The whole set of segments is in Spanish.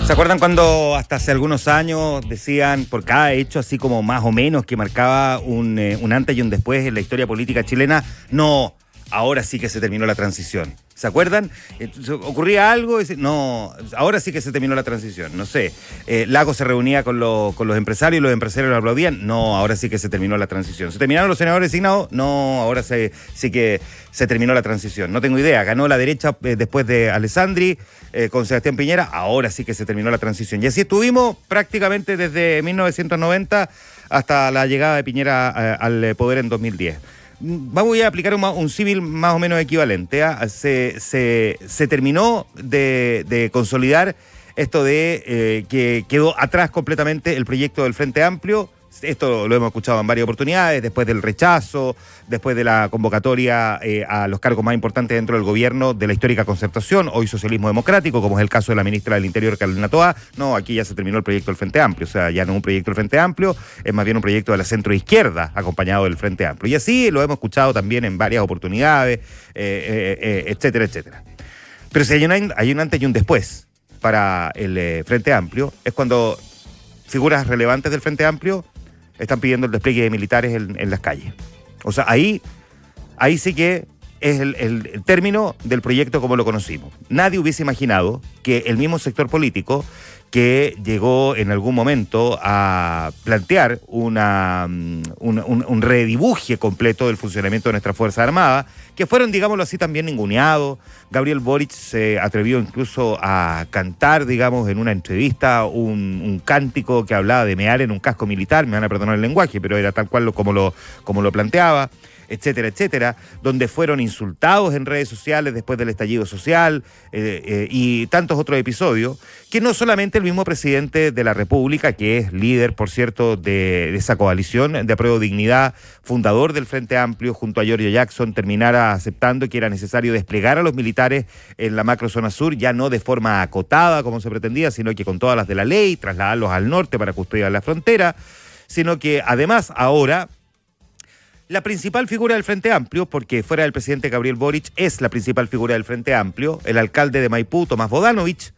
¿Se acuerdan cuando hasta hace algunos años decían por cada hecho así como más o menos que marcaba un antes y un después en la historia política chilena? No, ahora sí que se terminó la transición. ¿Se acuerdan? Ocurría algo y no, ahora sí que se terminó la transición. No sé, Lagos se reunía con los empresarios y los empresarios lo aplaudían. No, ahora sí que se terminó la transición. ¿Se terminaron los senadores designados? No, ahora sí que se terminó la transición. No tengo idea. Ganó la derecha después de Alessandri con Sebastián Piñera. Ahora sí que se terminó la transición. Y así estuvimos prácticamente desde 1990 hasta la llegada de Piñera al poder en 2010. Voy a aplicar un símil más o menos equivalente. Se terminó de consolidar esto de que quedó atrás completamente el proyecto del Frente Amplio. Esto lo hemos escuchado en varias oportunidades, después del rechazo, después de la convocatoria a los cargos más importantes dentro del gobierno de la histórica concertación, hoy socialismo democrático, como es el caso de la ministra del Interior, Carolina Toá. No, aquí ya se terminó el proyecto del Frente Amplio, o sea, ya no es un proyecto del Frente Amplio, es más bien un proyecto de la centroizquierda acompañado del Frente Amplio. Y así lo hemos escuchado también en varias oportunidades, etcétera, etcétera. Pero si hay un antes y un después para el Frente Amplio, es cuando figuras relevantes del Frente Amplio están pidiendo el despliegue de militares en las calles. O sea, ahí sí que es el término del proyecto como lo conocimos. Nadie hubiese imaginado que el mismo sector político que llegó en algún momento a plantear un redibuje completo del funcionamiento de nuestras Fuerzas Armadas, que fueron, digámoslo así, también ninguneados. Gabriel Boric se atrevió incluso a cantar, digamos, en una entrevista, un cántico que hablaba de mear en un casco militar, me van a perdonar el lenguaje, pero era tal cual como lo planteaba, etcétera, etcétera, donde fueron insultados en redes sociales después del estallido social y tantos otros episodios, que no solamente el mismo presidente de la República, que es líder, por cierto, de esa coalición de Apruebo Dignidad, fundador del Frente Amplio, junto a Giorgio Jackson, terminara aceptando que era necesario desplegar a los militares en la macrozona sur, ya no de forma acotada como se pretendía, sino que con todas las de la ley, trasladarlos al norte para custodiar la frontera, sino que además ahora la principal figura del Frente Amplio, porque fuera del presidente Gabriel Boric es la principal figura del Frente Amplio, el alcalde de Maipú, Tomás Bodanovich,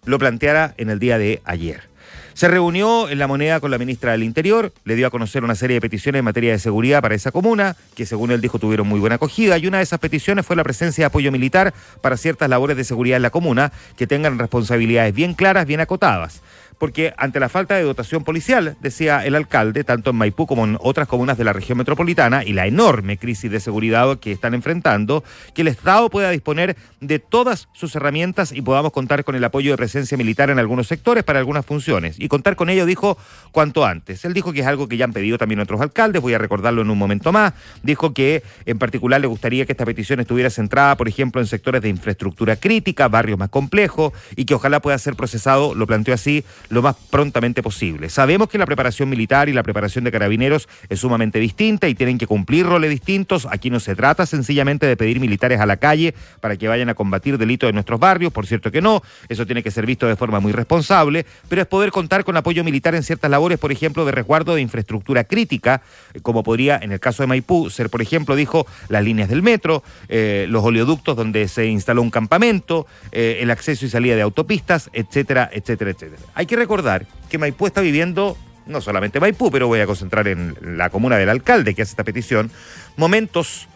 lo planteara en el día de ayer. Se reunió en La Moneda con la ministra del Interior, le dio a conocer una serie de peticiones en materia de seguridad para esa comuna, que según él dijo tuvieron muy buena acogida, y una de esas peticiones fue la presencia de apoyo militar para ciertas labores de seguridad en la comuna, que tengan responsabilidades bien claras, bien acotadas. Porque ante la falta de dotación policial, decía el alcalde, tanto en Maipú como en otras comunas de la región metropolitana, y la enorme crisis de seguridad que están enfrentando, que el Estado pueda disponer de todas sus herramientas y podamos contar con el apoyo de presencia militar en algunos sectores para algunas funciones. Y contar con ello, dijo, cuanto antes. Él dijo que es algo que ya han pedido también otros alcaldes, voy a recordarlo en un momento más. Dijo que en particular le gustaría que esta petición estuviera centrada, por ejemplo, en sectores de infraestructura crítica, barrios más complejos, y que ojalá pueda ser procesado, lo planteó así, lo más prontamente posible. Sabemos que la preparación militar y la preparación de carabineros es sumamente distinta y tienen que cumplir roles distintos. Aquí no se trata sencillamente de pedir militares a la calle para que vayan a combatir delitos en nuestros barrios, por cierto que no, eso tiene que ser visto de forma muy responsable, pero es poder contar con apoyo militar en ciertas labores, por ejemplo, de resguardo de infraestructura crítica, como podría, en el caso de Maipú, ser, por ejemplo, dijo, las líneas del metro, los oleoductos donde se instaló un campamento, el acceso y salida de autopistas, etcétera, etcétera, etcétera. Hay que recordar que Maipú está viviendo, no solamente Maipú, pero voy a concentrar en la comuna del alcalde que hace esta petición, momentos,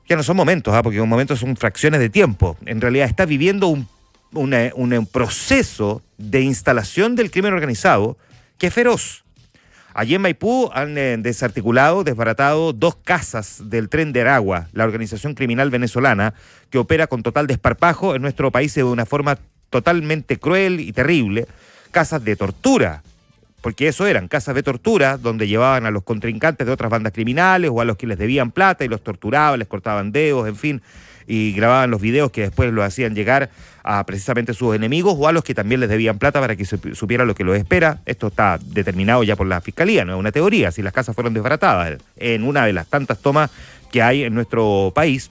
ya no son momentos, porque momentos son fracciones de tiempo, en realidad está viviendo un proceso de instalación del crimen organizado que es feroz. Allí en Maipú han desarticulado, desbaratado 2 casas del Tren de Aragua, la organización criminal venezolana que opera con total desparpajo en nuestro país de una forma totalmente cruel y terrible. Casas de tortura, porque eso eran casas de tortura donde llevaban a los contrincantes de otras bandas criminales o a los que les debían plata y los torturaban, les cortaban dedos, en fin, y grababan los videos que después los hacían llegar a precisamente sus enemigos o a los que también les debían plata para que se supiera lo que los espera. Esto está determinado ya por la Fiscalía, no es una teoría. Si las casas fueron desbaratadas en una de las tantas tomas que hay en nuestro país,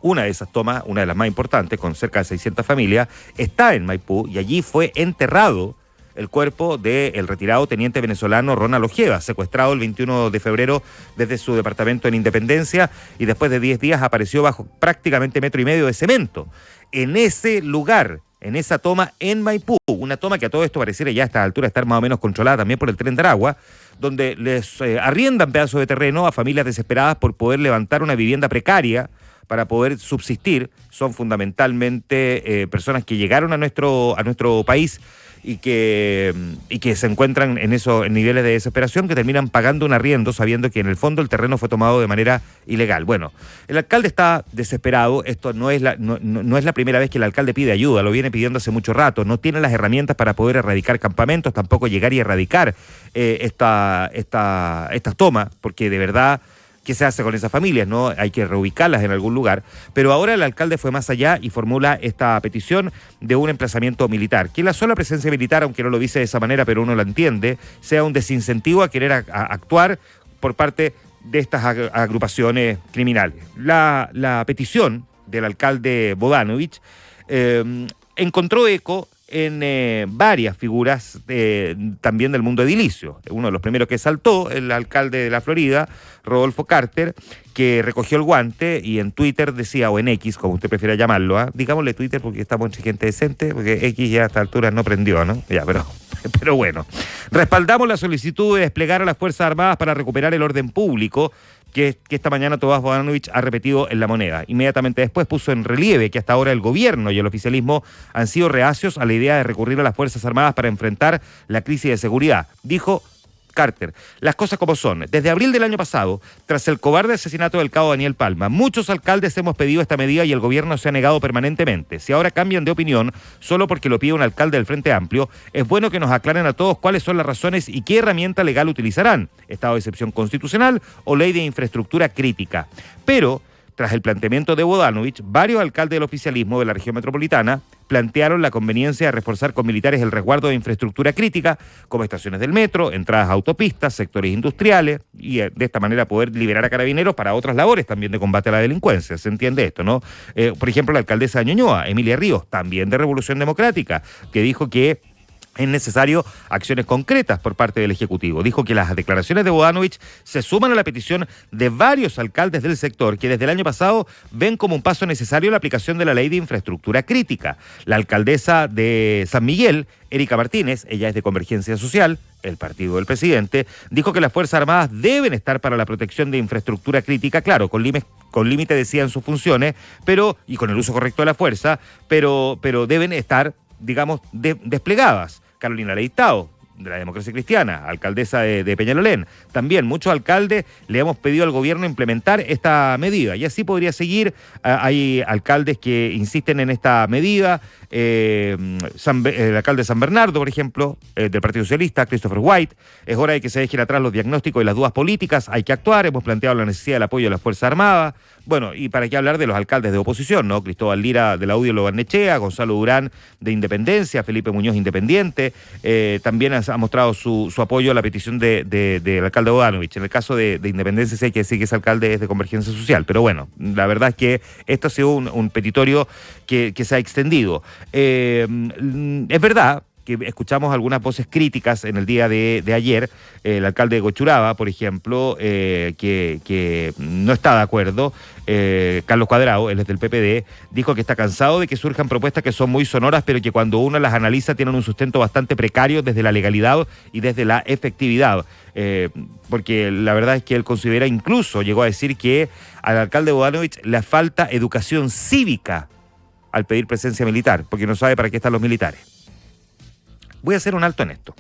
una de esas tomas, una de las más importantes, con cerca de 600 familias, está en Maipú y allí fue enterrado el cuerpo del retirado teniente venezolano Ronald Ojeda, secuestrado el 21 de febrero desde su departamento en Independencia y después de 10 días apareció bajo prácticamente 1,5 metros de cemento. En ese lugar en esa toma en Maipú, una toma que a todo esto pareciera ya a esta altura estar más o menos controlada también por el Tren de Aragua, donde les arriendan pedazos de terreno a familias desesperadas por poder levantar una vivienda precaria para poder subsistir. Son fundamentalmente personas que llegaron a nuestro país y que se encuentran en niveles de desesperación, que terminan pagando un arriendo sabiendo que en el fondo el terreno fue tomado de manera ilegal. Bueno, el alcalde está desesperado. Esto no es la primera vez que el alcalde pide ayuda, lo viene pidiendo hace mucho rato. No tiene las herramientas para poder erradicar campamentos, tampoco llegar y erradicar estas tomas, porque de verdad, ¿qué se hace con esas familias? ¿No? Hay que reubicarlas en algún lugar. Pero ahora el alcalde fue más allá y formula esta petición de un emplazamiento militar. Que la sola presencia militar, aunque no lo dice de esa manera, pero uno la entiende, sea un desincentivo a querer actuar por parte de estas agrupaciones criminales. La petición del alcalde Bodanovich encontró eco en varias figuras también del mundo edilicio. Uno de los primeros que saltó, el alcalde de la Florida, Rodolfo Carter, que recogió el guante y en Twitter decía, o en X, como usted prefiera llamarlo, digámosle Twitter porque estamos entre gente decente, porque X ya a esta altura no prendió, ¿no? Ya, pero bueno. Respaldamos la solicitud de desplegar a las Fuerzas Armadas para recuperar el orden público, que esta mañana Tomás Bodanovich ha repetido en La Moneda. Inmediatamente después puso en relieve que hasta ahora el gobierno y el oficialismo han sido reacios a la idea de recurrir a las Fuerzas Armadas para enfrentar la crisis de seguridad. Dijo Carter, las cosas como son. Desde abril del año pasado, tras el cobarde asesinato del cabo Daniel Palma, muchos alcaldes hemos pedido esta medida y el gobierno se ha negado permanentemente. Si ahora cambian de opinión solo porque lo pide un alcalde del Frente Amplio, es bueno que nos aclaren a todos cuáles son las razones y qué herramienta legal utilizarán. ¿Estado de excepción constitucional o ley de infraestructura crítica? Pero, tras el planteamiento de Bodanovich, varios alcaldes del oficialismo de la región metropolitana plantearon la conveniencia de reforzar con militares el resguardo de infraestructura crítica, como estaciones del metro, entradas a autopistas, sectores industriales, y de esta manera poder liberar a carabineros para otras labores también de combate a la delincuencia. ¿Se entiende esto, no? Por ejemplo, la alcaldesa de Ñuñoa, Emilia Ríos, también de Revolución Democrática, que dijo que es necesario acciones concretas por parte del Ejecutivo. Dijo que las declaraciones de Bodanovich se suman a la petición de varios alcaldes del sector que desde el año pasado ven como un paso necesario la aplicación de la ley de infraestructura crítica. La alcaldesa de San Miguel, Erika Martínez, ella es de Convergencia Social, el partido del presidente, dijo que las Fuerzas Armadas deben estar para la protección de infraestructura crítica, claro, con límite decía en sus funciones, y con el uso correcto de la fuerza, pero deben estar, digamos, desplegadas. Carolina Leitao, de la Democracia Cristiana, alcaldesa de Peñalolén. También muchos alcaldes le hemos pedido al gobierno implementar esta medida. Y así podría seguir. Hay alcaldes que insisten en esta medida. El alcalde de San Bernardo, por ejemplo, del Partido Socialista, Christopher White. Es hora de que se dejen atrás los diagnósticos y las dudas políticas. Hay que actuar. Hemos planteado la necesidad del apoyo de las Fuerzas Armadas. Bueno, y para qué hablar de los alcaldes de oposición, ¿no? Cristóbal Lira de la UDI Lo Barnechea, Gonzalo Durán de Independencia, Felipe Muñoz Independiente. También ha mostrado su apoyo a la petición del alcalde Bodanovich. En el caso de Independencia sí hay que decir que ese alcalde es de Convergencia Social, pero bueno, la verdad es que esto ha sido un petitorio que se ha extendido. Es verdad que escuchamos algunas voces críticas en el día de ayer. El alcalde de Cochuraba, por ejemplo, que no está de acuerdo. Carlos Cuadrado, él es del PPD, dijo que está cansado de que surjan propuestas que son muy sonoras, pero que cuando uno las analiza tienen un sustento bastante precario desde la legalidad y desde la efectividad. Porque la verdad es que él considera, incluso llegó a decir que al alcalde Bodanovich le falta educación cívica al pedir presencia militar, porque no sabe para qué están los militares. Voy a hacer un alto en esto.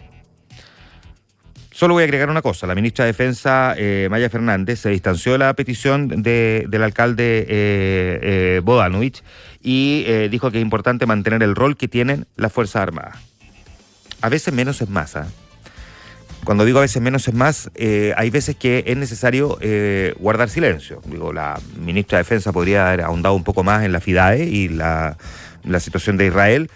Solo voy a agregar una cosa. La ministra de Defensa, Maya Fernández, se distanció de la petición del alcalde Bodanovich y dijo que es importante mantener el rol que tienen las Fuerzas Armadas. A veces menos es más, Cuando digo a veces menos es más, hay veces que es necesario guardar silencio. Digo, la ministra de Defensa podría haber ahondado un poco más en la FIDAE y la situación de Israel,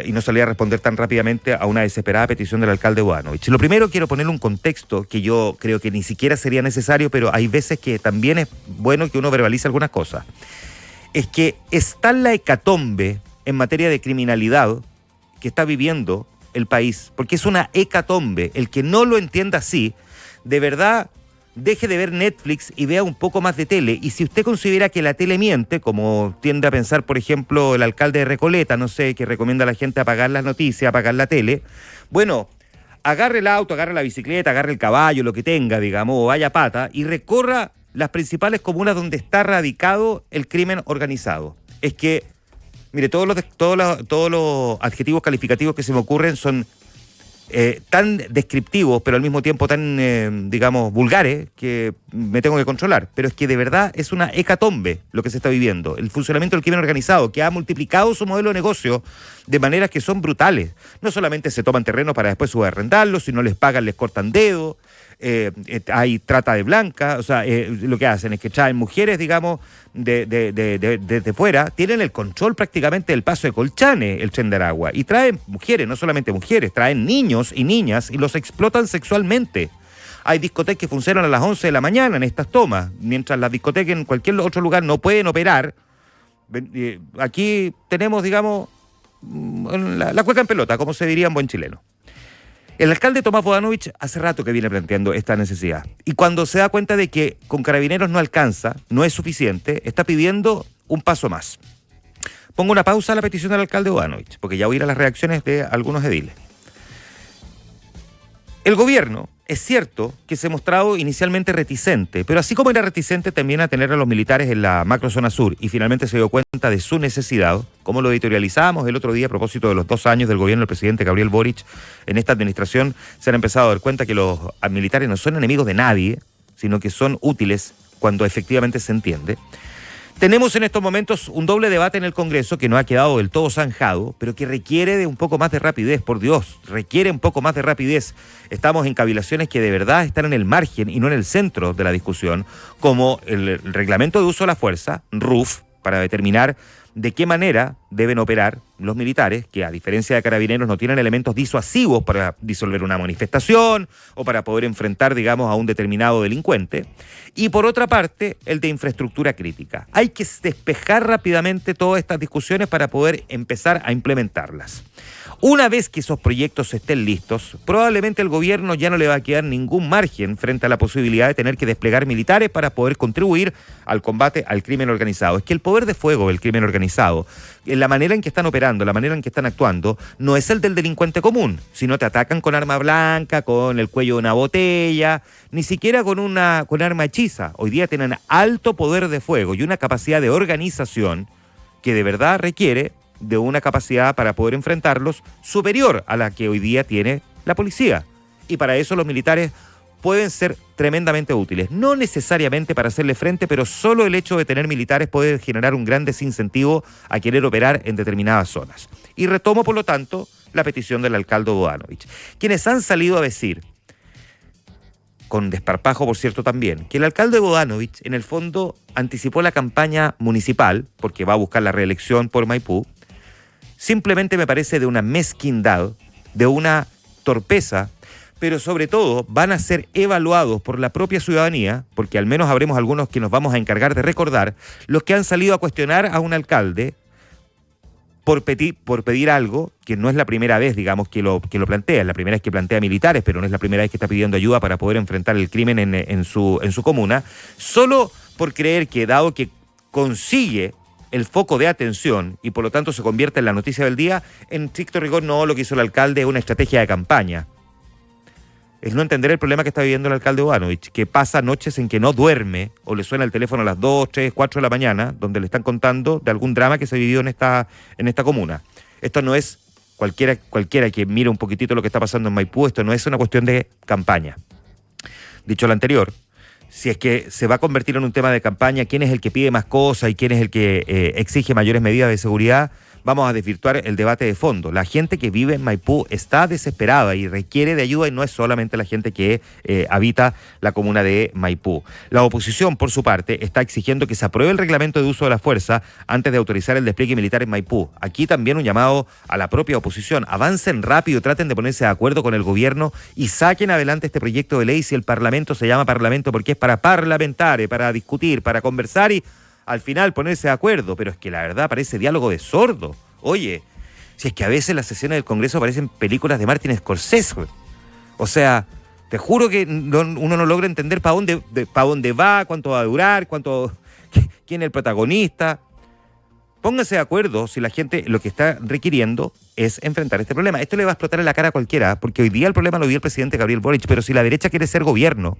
y no salía a responder tan rápidamente a una desesperada petición del alcalde Bodanovich. Lo primero, quiero ponerle un contexto que yo creo que ni siquiera sería necesario, pero hay veces que también es bueno que uno verbalice algunas cosas. Es que está la hecatombe en materia de criminalidad que está viviendo el país, porque es una hecatombe. El que no lo entienda así, de verdad, deje de ver Netflix y vea un poco más de tele. Y si usted considera que la tele miente, como tiende a pensar, por ejemplo, el alcalde de Recoleta, no sé, que recomienda a la gente apagar las noticias, apagar la tele, bueno, agarre el auto, agarre la bicicleta, agarre el caballo, lo que tenga, digamos, o vaya a pata, y recorra las principales comunas donde está radicado el crimen organizado. Es que, mire, todos los adjetivos calificativos que se me ocurren son tan descriptivos, pero al mismo tiempo tan, digamos, vulgares, que me tengo que controlar. Pero es que de verdad es una hecatombe lo que se está viviendo. El funcionamiento del crimen organizado, que ha multiplicado su modelo de negocio de maneras que son brutales. No solamente se toman terreno para después subarrendarlos, si no les pagan, les cortan dedos. Hay trata de blancas, o sea, lo que hacen es que traen mujeres, digamos, de fuera, tienen el control prácticamente del paso de Colchane, el Tren de Aragua, y traen mujeres, no solamente mujeres, traen niños y niñas y los explotan sexualmente. Hay discotecas que funcionan a las 11 de la mañana en estas tomas, mientras las discotecas en cualquier otro lugar no pueden operar. Aquí tenemos, digamos, la cueca en pelota, como se diría en buen chileno. El alcalde Tomás Bodanovich hace rato que viene planteando esta necesidad. Y cuando se da cuenta de que con Carabineros no alcanza, no es suficiente, está pidiendo un paso más. Pongo una pausa a la petición del alcalde Bodanovich, porque ya voy a ir a las reacciones de algunos ediles. El gobierno, es cierto que se ha mostrado inicialmente reticente, pero así como era reticente también a tener a los militares en la macrozona sur y finalmente se dio cuenta de su necesidad, como lo editorializábamos el otro día a propósito de los 2 años del gobierno del presidente Gabriel Boric en esta administración, se han empezado a dar cuenta que los militares no son enemigos de nadie, sino que son útiles cuando efectivamente se entiende. Tenemos en estos momentos un doble debate en el Congreso que no ha quedado del todo zanjado, pero que requiere de un poco más de rapidez, por Dios, requiere un poco más de rapidez. Estamos en cavilaciones que de verdad están en el margen y no en el centro de la discusión, como el reglamento de uso de la fuerza, RUF, para determinar de qué manera deben operar los militares, que a diferencia de Carabineros no tienen elementos disuasivos para disolver una manifestación o para poder enfrentar, digamos, a un determinado delincuente. Y por otra parte, el de infraestructura crítica. Hay que despejar rápidamente todas estas discusiones para poder empezar a implementarlas. Una vez que esos proyectos estén listos, probablemente el gobierno ya no le va a quedar ningún margen frente a la posibilidad de tener que desplegar militares para poder contribuir al combate al crimen organizado. Es que el poder de fuego del crimen organizado, la manera en que están operando, la manera en que están actuando, no es el del delincuente común, sino te atacan con arma blanca, con el cuello de una botella, ni siquiera con arma hechiza. Hoy día tienen alto poder de fuego y una capacidad de organización que de verdad requiere de una capacidad para poder enfrentarlos superior a la que hoy día tiene la policía. Y para eso los militares pueden ser tremendamente útiles. No necesariamente para hacerle frente, pero solo el hecho de tener militares puede generar un gran desincentivo a querer operar en determinadas zonas. Y retomo, por lo tanto, la petición del alcalde Bodanovich, quienes han salido a decir, con desparpajo por cierto también, que el alcalde Bodanovich en el fondo anticipó la campaña municipal, porque va a buscar la reelección por Maipú. Simplemente me parece de una mezquindad, de una torpeza, pero sobre todo van a ser evaluados por la propia ciudadanía, porque al menos habremos algunos que nos vamos a encargar de recordar, los que han salido a cuestionar a un alcalde por pedir algo que no es la primera vez, digamos, que lo plantea. Es la primera vez que plantea militares, pero no es la primera vez que está pidiendo ayuda para poder enfrentar el crimen en su comuna, solo por creer que, dado que consigue el foco de atención y por lo tanto se convierte en la noticia del día, en estricto rigor no, lo que hizo el alcalde es una estrategia de campaña. Es no entender el problema que está viviendo el alcalde Bodanovich, que pasa noches en que no duerme o le suena el teléfono a las 2, 3, 4 de la mañana, donde le están contando de algún drama que se vivió en esta comuna. Esto no es cualquiera que mire un poquitito lo que está pasando en Maipú, esto no es una cuestión de campaña. Dicho lo anterior, si es que se va a convertir en un tema de campaña, quién es el que pide más cosas y quién es el que exige mayores medidas de seguridad, vamos a desvirtuar el debate de fondo. La gente que vive en Maipú está desesperada y requiere de ayuda, y no es solamente la gente que habita la comuna de Maipú. La oposición, por su parte, está exigiendo que se apruebe el reglamento de uso de la fuerza antes de autorizar el despliegue militar en Maipú. Aquí también un llamado a la propia oposición. Avancen rápido, traten de ponerse de acuerdo con el gobierno y saquen adelante este proyecto de ley. Si el Parlamento se llama Parlamento porque es para parlamentar, para discutir, para conversar y al final ponerse de acuerdo, pero es que la verdad parece diálogo de sordo. Oye, si es que a veces las sesiones del Congreso parecen películas de Martin Scorsese. O sea, Te juro que uno no logra entender para dónde va, cuánto va a durar, quién es el protagonista. Pónganse de acuerdo si la gente lo que está requiriendo es enfrentar este problema. Esto le va a explotar en la cara a cualquiera, porque hoy día el problema lo vio el presidente Gabriel Boric, pero si la derecha quiere ser gobierno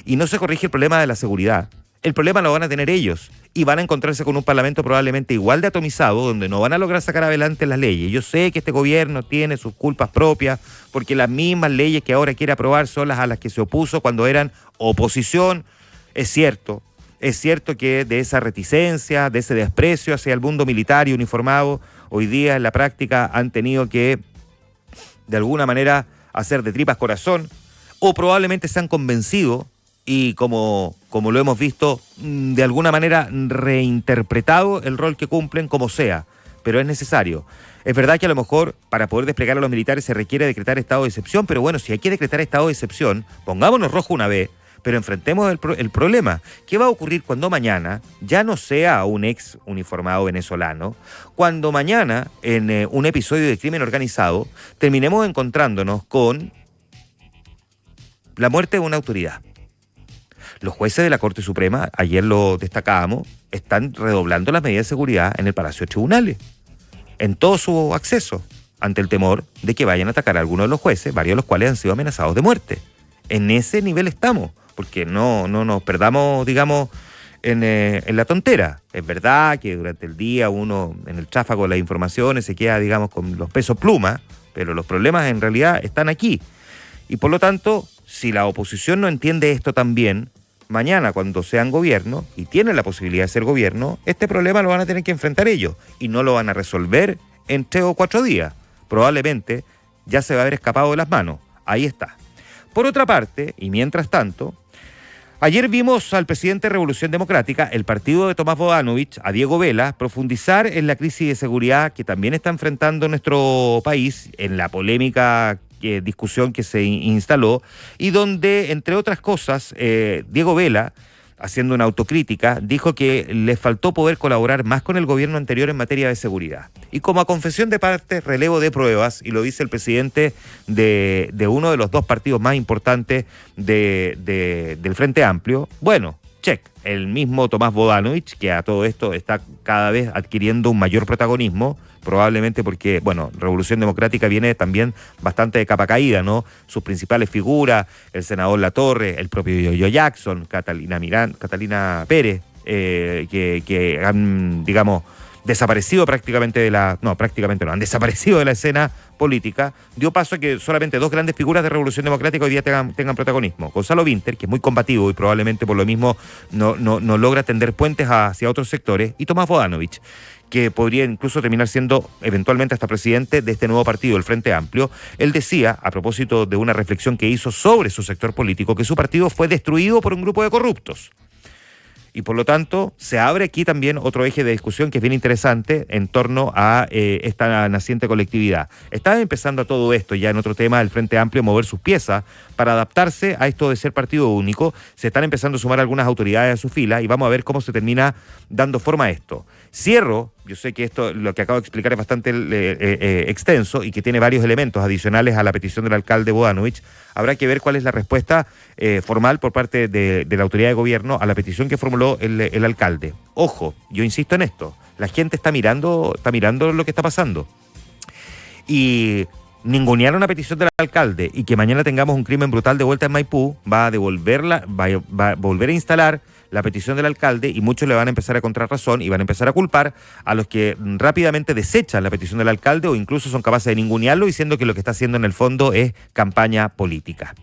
y no se corrige el problema de la seguridad, el problema lo van a tener ellos y van a encontrarse con un parlamento probablemente igual de atomizado, donde no van a lograr sacar adelante las leyes. Yo sé que este gobierno tiene sus culpas propias, porque las mismas leyes que ahora quiere aprobar son las a las que se opuso cuando eran oposición. Es cierto que de esa reticencia, de ese desprecio hacia el mundo militar y uniformado, hoy día en la práctica han tenido que, de alguna manera, hacer de tripas corazón, o probablemente se han convencido y como lo hemos visto, de alguna manera reinterpretado el rol que cumplen como sea, pero es necesario. Es verdad que a lo mejor para poder desplegar a los militares se requiere decretar estado de excepción, pero bueno, si hay que decretar estado de excepción, pongámonos rojo una vez, pero enfrentemos el problema. ¿Qué va a ocurrir cuando mañana ya no sea un ex uniformado venezolano? Cuando mañana, en un episodio de crimen organizado, terminemos encontrándonos con la muerte de una autoridad. Los jueces de la Corte Suprema, ayer lo destacábamos, están redoblando las medidas de seguridad en el Palacio de Tribunales, en todo su acceso, ante el temor de que vayan a atacar a algunos de los jueces, varios de los cuales han sido amenazados de muerte. En ese nivel estamos, porque no nos perdamos, digamos, en la tontera. Es verdad que durante el día uno, en el tráfago de las informaciones, se queda, digamos, con los pesos pluma, pero los problemas en realidad están aquí. Y por lo tanto, si la oposición no entiende esto también, mañana cuando sean gobierno y tienen la posibilidad de ser gobierno, este problema lo van a tener que enfrentar ellos y no lo van a resolver en 3 o 4 días. Probablemente ya se va a haber escapado de las manos. Ahí está. Por otra parte, y mientras tanto, ayer vimos al presidente de Revolución Democrática, el partido de Tomás Bodanovich, a Diego Vela, profundizar en la crisis de seguridad que también está enfrentando nuestro país, en la polémica discusión que se instaló, y donde, entre otras cosas, Diego Vela, haciendo una autocrítica, dijo que le faltó poder colaborar más con el gobierno anterior en materia de seguridad. Y como a confesión de parte, relevo de pruebas, y lo dice el presidente de uno de los dos partidos más importantes del Frente Amplio, bueno, check, el mismo Tomás Bodanovich, que a todo esto está cada vez adquiriendo un mayor protagonismo, probablemente porque, bueno, Revolución Democrática viene también bastante de capa caída, ¿no? Sus principales figuras, el senador Latorre, el propio Yoyo Jackson, Catalina Pérez, que han, digamos, desaparecido han desaparecido de la escena política, dio paso a que solamente dos grandes figuras de Revolución Democrática hoy día tengan protagonismo. Gonzalo Vinter, que es muy combativo y probablemente por lo mismo no logra tender puentes hacia otros sectores, y Tomás Bodanovich, que podría incluso terminar siendo eventualmente hasta presidente de este nuevo partido, el Frente Amplio. Él decía, a propósito de una reflexión que hizo sobre su sector político, que su partido fue destruido por un grupo de corruptos. Y por lo tanto, se abre aquí también otro eje de discusión que es bien interesante en torno a esta naciente colectividad. Está empezando a todo esto, ya en otro tema, el Frente Amplio, mover sus piezas para adaptarse a esto de ser partido único. Se están empezando a sumar algunas autoridades a su fila y vamos a ver cómo se termina dando forma a esto. Cierro, yo sé que esto, lo que acabo de explicar es bastante extenso y que tiene varios elementos adicionales a la petición del alcalde Bodanovich. Habrá que ver cuál es la respuesta formal por parte de la autoridad de gobierno a la petición que formuló el alcalde. Ojo, yo insisto en esto, la gente está mirando lo que está pasando. Y ningunear una petición del alcalde y que mañana tengamos un crimen brutal de vuelta en Maipú va a volver a instalar la petición del alcalde, y muchos le van a empezar a encontrar razón y van a empezar a culpar a los que rápidamente desechan la petición del alcalde o incluso son capaces de ningunearlo diciendo que lo que está haciendo en el fondo es campaña política.